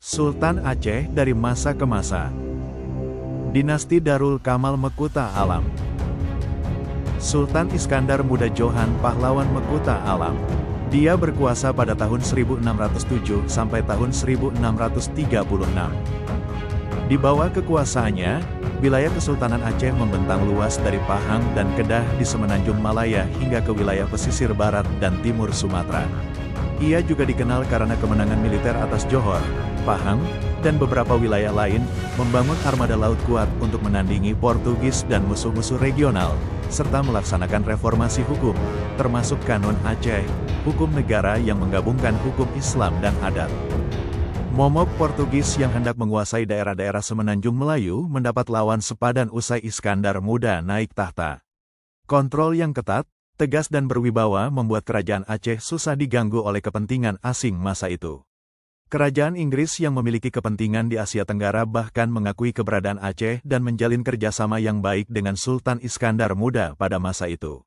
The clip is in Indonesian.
Sultan Aceh dari masa ke masa. Dinasti Darul Kamal Mekuta Alam. Sultan Iskandar Muda Johan pahlawan Mekuta Alam. Dia berkuasa pada tahun 1607 sampai tahun 1636. Di bawah kekuasaannya, wilayah Kesultanan Aceh membentang luas dari Pahang dan Kedah di semenanjung Malaya hingga ke wilayah pesisir barat dan timur Sumatera. Ia juga dikenal karena kemenangan militer atas Johor, Pahang, dan beberapa wilayah lain, membangun armada laut kuat untuk menandingi Portugis dan musuh-musuh regional, serta melaksanakan reformasi hukum, termasuk Kanun Aceh, hukum negara yang menggabungkan hukum Islam dan adat. Momok Portugis yang hendak menguasai daerah-daerah semenanjung Melayu mendapat lawan sepadan usai Iskandar Muda naik tahta. Kontrol yang ketat, tegas dan berwibawa membuat kerajaan Aceh susah diganggu oleh kepentingan asing masa itu. Kerajaan Inggris yang memiliki kepentingan di Asia Tenggara bahkan mengakui keberadaan Aceh dan menjalin kerjasama yang baik dengan Sultan Iskandar Muda pada masa itu.